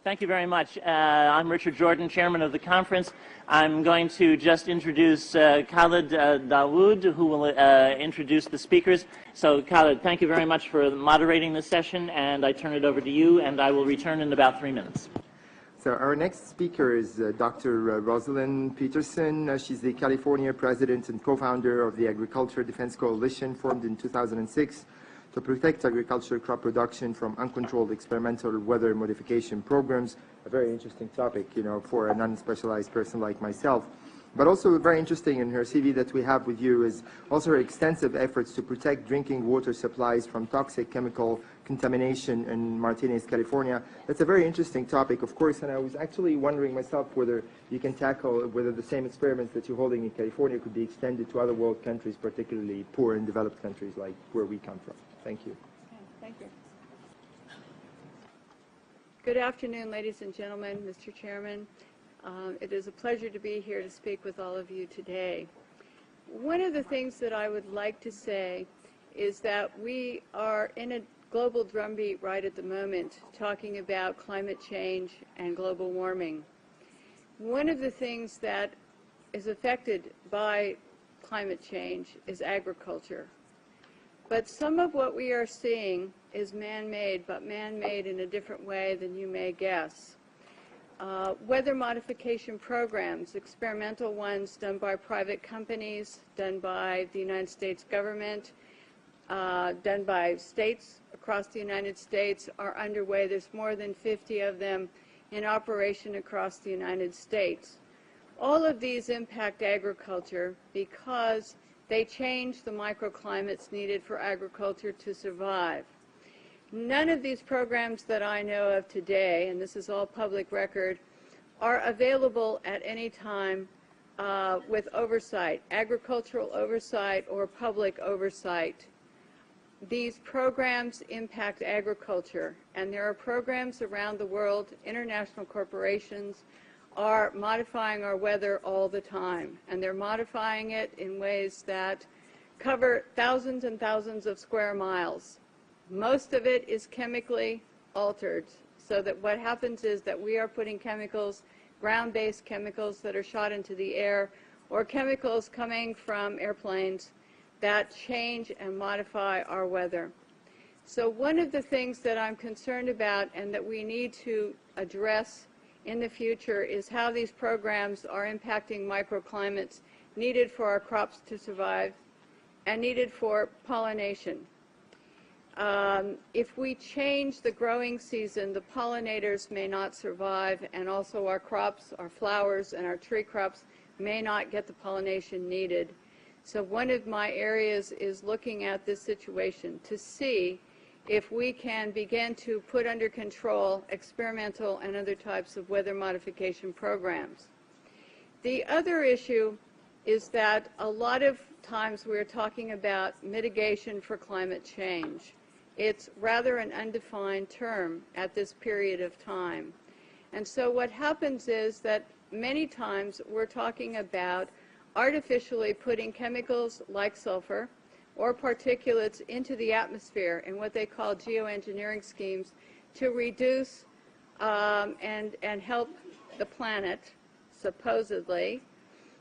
Thank you very much. I'm Richard Jordan, chairman of the conference. I'm going to just introduce Khalid Dawood, who will introduce the speakers. So Khalid, thank you very much for moderating this session, and I turn it over to you, and I will return in about 3 minutes. So our next speaker is Dr. Rosalind Peterson. She's the California president and co-founder of the Agriculture Defense Coalition, formed in 2006 to protect agricultural crop production from uncontrolled experimental weather modification programs. A very interesting topic, you know, for a non-specialized person like myself. But also very interesting in her CV that we have with you is also her extensive efforts to protect drinking water supplies from toxic chemical contamination in Martinez, California. That's a very interesting topic, of course, and I was actually wondering myself whether you can tackle whether the same experiments that you're holding in California could be extended to other world countries, particularly poor and developed countries like where we come from. Thank you. Thank you. Good afternoon, ladies and gentlemen, Mr. Chairman. It is a pleasure to be here to speak with all of you today. One of the things that I would like to say is that we are in a global drumbeat right at the moment talking about climate change and global warming. One of the things that is affected by climate change is agriculture. But some of what we are seeing is man-made, but man-made in a different way than you may guess. Weather modification programs, experimental ones done by private companies, done by the United States government, done by states across the United States, are underway. There's more than 50 of them in operation across the United States. All of these impact agriculture because they change the microclimates needed for agriculture to survive. None of these programs that I know of today, and this is all public record, are available at any time with oversight, agricultural oversight or public oversight. These programs impact agriculture, and there are programs around the world, international corporations, are modifying our weather all the time, and they're modifying it in ways that cover thousands and thousands of square miles. Most of it is chemically altered, so that what happens is that we are putting chemicals, ground-based chemicals that are shot into the air, or chemicals coming from airplanes that change and modify our weather. So one of the things that I'm concerned about and that we need to address in the future is how these programs are impacting microclimates needed for our crops to survive and needed for pollination. If we change the growing season, the pollinators may not survive, and also our crops, our flowers, and our tree crops may not get the pollination needed. So one of my areas is looking at this situation to see if we can begin to put under control experimental and other types of weather modification programs. The other issue is that a lot of times we're talking about mitigation for climate change. It's rather an undefined term at this period of time. And so what happens is that many times we're talking about artificially putting chemicals like sulfur or particulates into the atmosphere in what they call geoengineering schemes to reduce and help the planet, supposedly,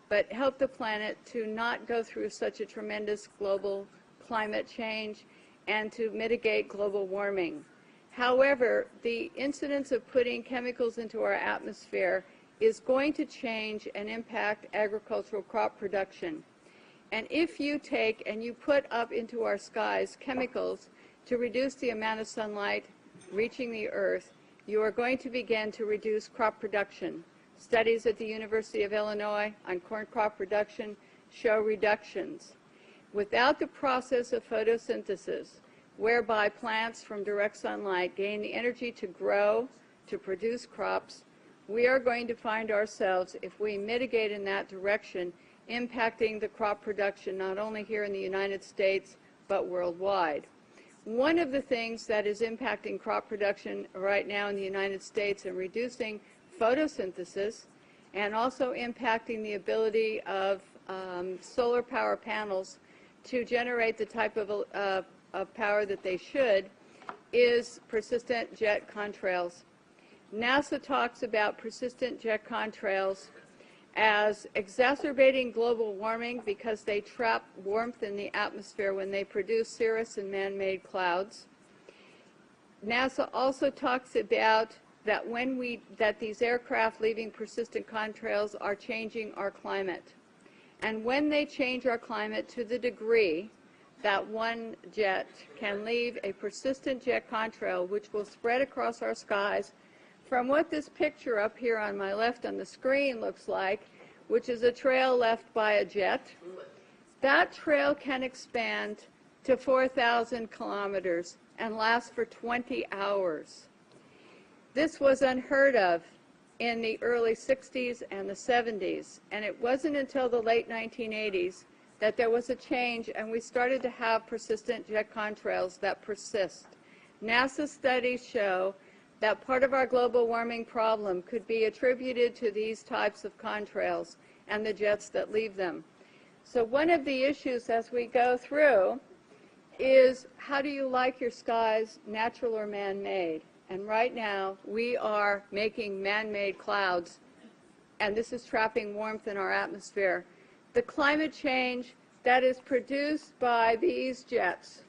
but help the planet to not go through such a tremendous global climate change and to mitigate global warming. However, the incidence of putting chemicals into our atmosphere is going to change and impact agricultural crop production. And if you take and you put up into our skies chemicals to reduce the amount of sunlight reaching the earth, you are going to begin to reduce crop production. Studies at the University of Illinois on corn crop production show reductions. Without the process of photosynthesis, whereby plants from direct sunlight gain the energy to grow, to produce crops, we are going to find ourselves, if we mitigate in that direction, impacting the crop production not only here in the United States, but worldwide. One of the things that is impacting crop production right now in the United States and reducing photosynthesis and also impacting the ability of solar power panels to generate the type of power that they should is persistent jet contrails. NASA talks about persistent jet contrails as exacerbating global warming because they trap warmth in the atmosphere when they produce cirrus and man-made clouds. NASA also talks about that that these aircraft leaving persistent contrails are changing our climate. And when they change our climate to the degree that one jet can leave a persistent jet contrail which will spread across our skies from what this picture up here on my left on the screen looks like, which is a trail left by a jet, that trail can expand to 4,000 kilometers and last for 20 hours. This was unheard of in the early 60s and the 70s, and it wasn't until the late 1980s that there was a change and we started to have persistent jet contrails that persist. NASA studies show that part of our global warming problem could be attributed to these types of contrails and the jets that leave them. So one of the issues as we go through is, how do you like your skies, natural or man-made? And right now we are making man-made clouds, and this is trapping warmth in our atmosphere. The climate change that is produced by these jets,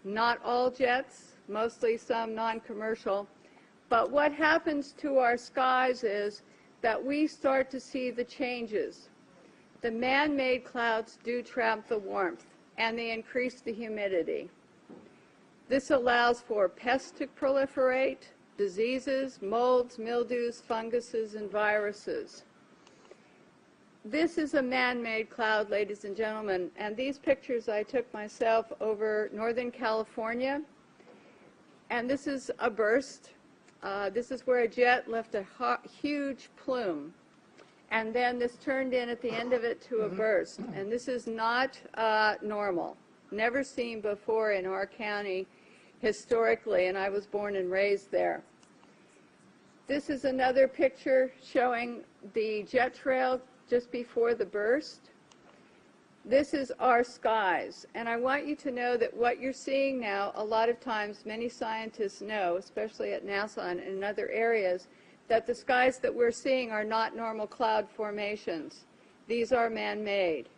not all jets, mostly some non-commercial, but what happens to our skies is that we start to see the changes. The man-made clouds do trap the warmth, and they increase the humidity. This allows for pests to proliferate, diseases, molds, mildews, funguses, and viruses. This is a man-made cloud, ladies and gentlemen, and these pictures I took myself over Northern California, and this is a burst. This is where a jet left a huge plume, and then this turned in at the end of it to a burst. And this is not normal, never seen before in our county historically, and I was born and raised there. This is another picture showing the jet trail just before the burst. This is our skies, and I want you to know that what you're seeing now, a lot of times many scientists know, especially at NASA and in other areas, that the skies that we're seeing are not normal cloud formations. These are man-made.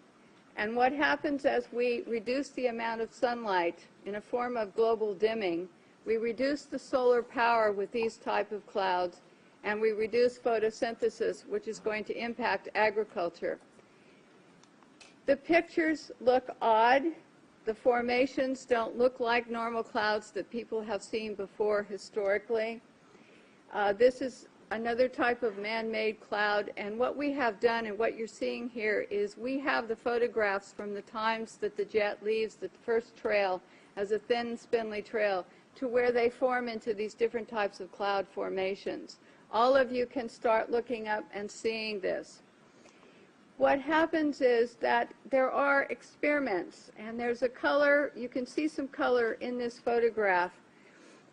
And what happens as we reduce the amount of sunlight in a form of global dimming, we reduce the solar power with these type of clouds, and we reduce photosynthesis, which is going to impact agriculture. The pictures look odd. The formations don't look like normal clouds that people have seen before historically. This is another type of man-made cloud, and what we have done and what you're seeing here is we have the photographs from the times that the jet leaves the first trail as a thin, spindly trail to where they form into these different types of cloud formations. All of you can start looking up and seeing this. What happens is that there are experiments, and there's a color, you can see some color in this photograph.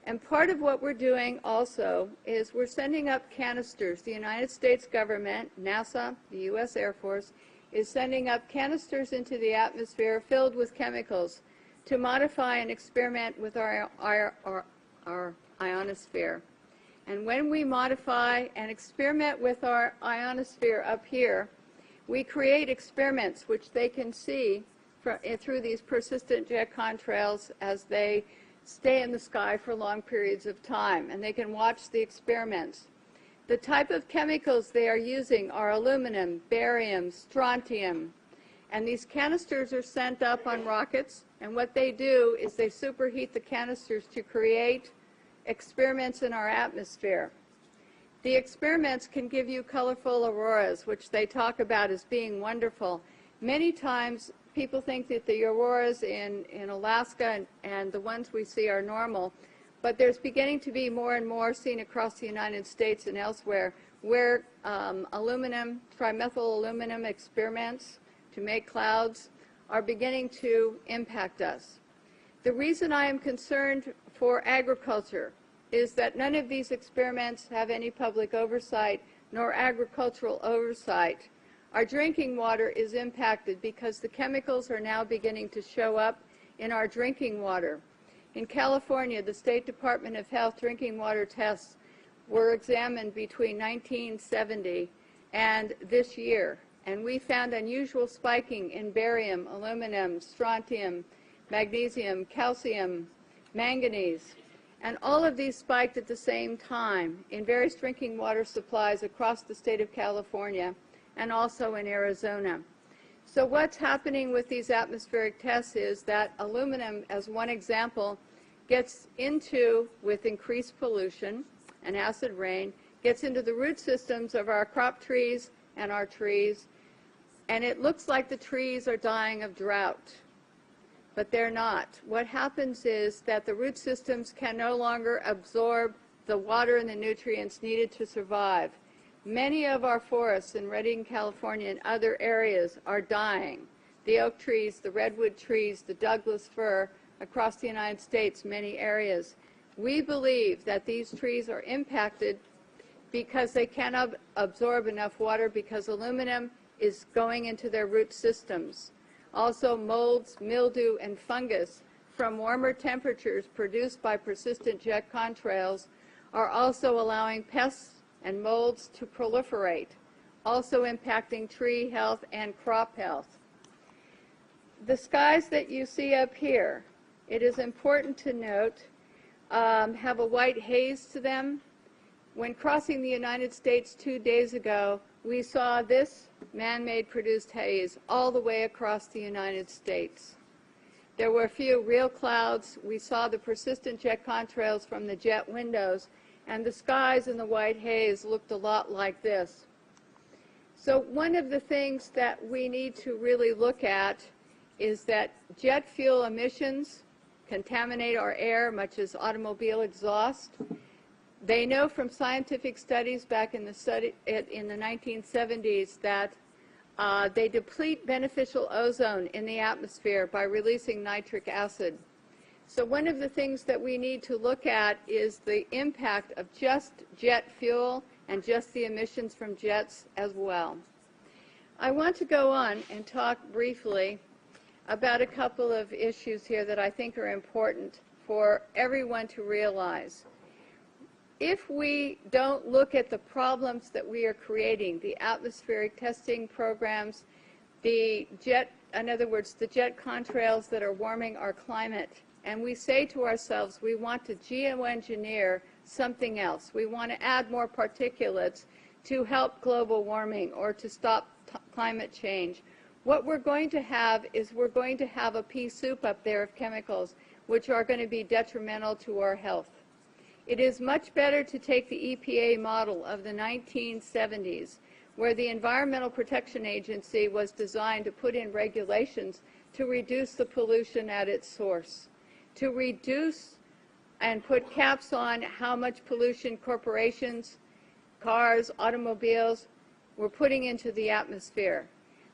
And part of what we're doing also is we're sending up canisters. The United States government, NASA, the U.S. Air Force, is sending up canisters into the atmosphere filled with chemicals to modify and experiment with our ionosphere. And when we modify and experiment with our ionosphere up here, we create experiments which they can see through these persistent jet contrails as they stay in the sky for long periods of time, and they can watch the experiments. The type of chemicals they are using are aluminum, barium, strontium, and these canisters are sent up on rockets, and what they do is they superheat the canisters to create experiments in our atmosphere. The experiments can give you colorful auroras, which they talk about as being wonderful. Many times people think that the auroras in Alaska and the ones we see are normal, but there's beginning to be more and more seen across the United States and elsewhere where aluminum, trimethyl aluminum experiments to make clouds are beginning to impact us. The reason I am concerned for agriculture is that none of these experiments have any public oversight nor agricultural oversight. Our drinking water is impacted because the chemicals are now beginning to show up in our drinking water. In California, the State Department of Health drinking water tests were examined between 1970 and this year, and we found unusual spiking in barium, aluminum, strontium, magnesium, calcium, manganese, and all of these spiked at the same time in various drinking water supplies across the state of California and also in Arizona. So what's happening with these atmospheric tests is that aluminum, as one example, gets into, with increased pollution and acid rain, gets into the root systems of our crop trees and our trees, and it looks like the trees are dying of drought. But they're not. What happens is that the root systems can no longer absorb the water and the nutrients needed to survive. Many of our forests in Redding, California, and other areas are dying. The oak trees, the redwood trees, the Douglas fir, across the United States, many areas. We believe that these trees are impacted because they cannot absorb enough water because aluminum is going into their root systems. Also, molds, mildew, and fungus from warmer temperatures produced by persistent jet contrails are also allowing pests and molds to proliferate, also impacting tree health and crop health. The skies that you see up here, it is important to note, have a white haze to them. When crossing the United States 2 days ago, we saw this man-made produced haze all the way across the United States. There were a few real clouds. We saw the persistent jet contrails from the jet windows, and the skies in the white haze looked a lot like this. So one of the things that we need to really look at is that jet fuel emissions contaminate our air, much as automobile exhaust. They know from scientific studies back in the 1970s that they deplete beneficial ozone in the atmosphere by releasing nitric acid. So one of the things that we need to look at is the impact of just jet fuel and just the emissions from jets as well. I want to go on and talk briefly about a couple of issues here that I think are important for everyone to realize. If we don't look at the problems that we are creating, the atmospheric testing programs, in other words, the jet contrails that are warming our climate, and we say to ourselves, we want to geoengineer something else. We want to add more particulates to help global warming or to stop climate change. What we're going to have is we're going to have a pea soup up there of chemicals which are going to be detrimental to our health. It is much better to take the EPA model of the 1970s, where the Environmental Protection Agency was designed to put in regulations to reduce the pollution at its source, to reduce and put caps on how much pollution corporations, cars, automobiles were putting into the atmosphere.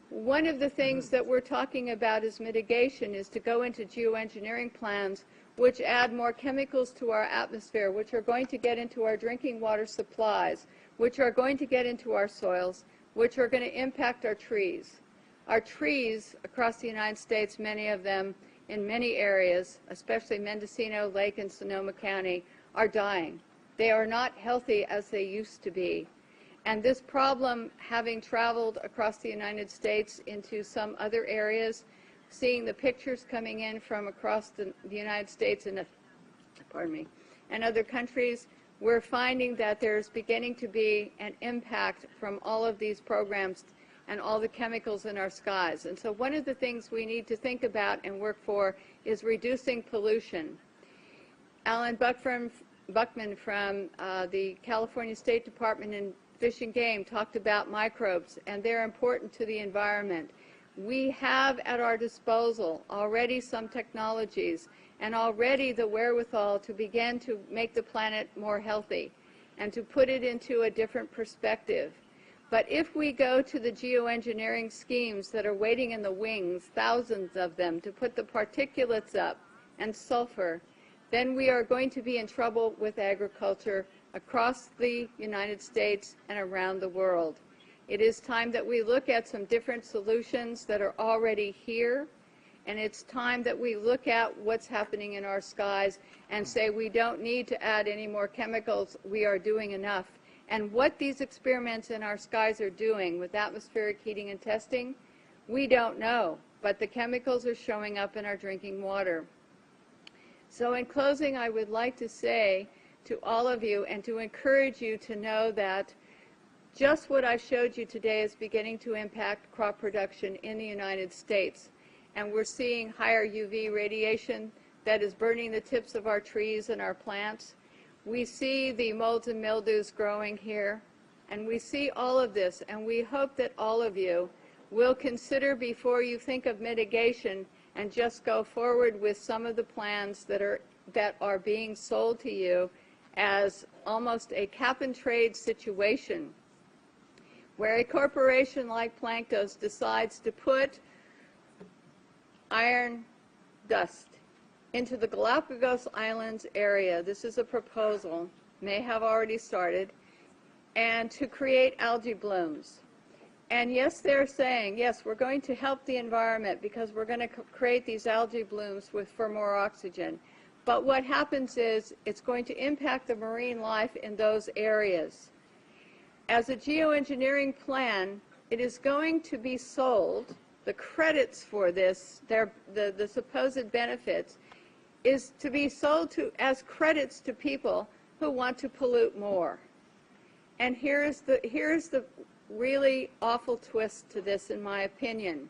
One of the things that we're talking about as mitigation is to go into geoengineering plans which add more chemicals to our atmosphere, which are going to get into our drinking water supplies, which are going to get into our soils, which are going to impact our trees. Our trees across the United States, many of them in many areas, especially Mendocino, Lake, and Sonoma County, are dying. They are not healthy as they used to be. And this problem, having traveled across the United States into some other areas, seeing the pictures coming in from across the United States and other countries, we're finding that there's beginning to be an impact from all of these programs and all the chemicals in our skies. And so one of the things we need to think about and work for is reducing pollution. Alan Buckman from the California State Department in Fish and Game talked about microbes, and they're important to the environment. We have at our disposal already some technologies and already the wherewithal to begin to make the planet more healthy and to put it into a different perspective. But if we go to the geoengineering schemes that are waiting in the wings, thousands of them, to put the particulates up and sulfur, then we are going to be in trouble with agriculture across the United States and around the world. It is time that we look at some different solutions that are already here And it's time that we look at what's happening in our skies and say we don't need to add any more chemicals. We are doing enough. And what these experiments in our skies are doing with atmospheric heating and testing, we don't know. But the chemicals are showing up in our drinking water. So in closing, I would like to say to all of you and to encourage you to know that just what I showed you today is beginning to impact crop production in the United States. And we're seeing higher UV radiation that is burning the tips of our trees and our plants. We see the molds and mildews growing here. And we see all of this. And we hope that all of you will consider before you think of mitigation and just go forward with some of the plans that are being sold to you as almost a cap-and-trade situation, where a corporation like Planktos decides to put iron dust into the Galapagos Islands area. This is a proposal, may have already started, and to create algae blooms. And yes, they're saying, yes, we're going to help the environment because we're going to create these algae blooms for more oxygen. But what happens is it's going to impact the marine life in those areas. As a geoengineering plan, it is going to be sold, the credits for this, the supposed benefits, is to be sold as credits to people who want to pollute more. And here's the really awful twist to this, in my opinion,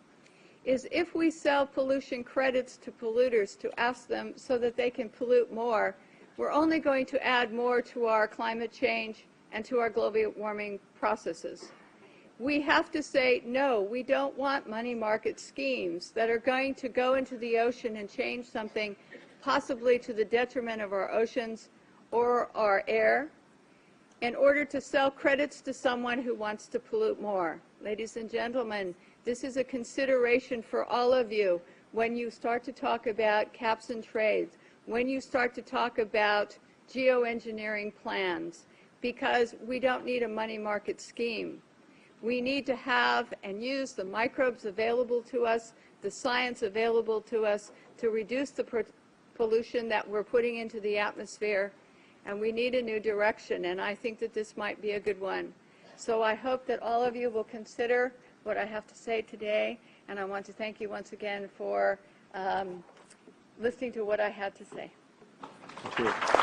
is if we sell pollution credits to polluters to ask them so that they can pollute more, we're only going to add more to our climate change and to our global warming processes. We have to say, no, we don't want money market schemes that are going to go into the ocean and change something possibly to the detriment of our oceans or our air, in order to sell credits to someone who wants to pollute more. Ladies and gentlemen, this is a consideration for all of you when you start to talk about caps and trades, when you start to talk about geoengineering plans, because we don't need a money market scheme. We need to have and use the microbes available to us, the science available to us to reduce the pollution that we're putting into the atmosphere. And we need a new direction, and I think that this might be a good one. So I hope that all of you will consider what I have to say today, and I want to thank you once again for listening to what I had to say. Thank you.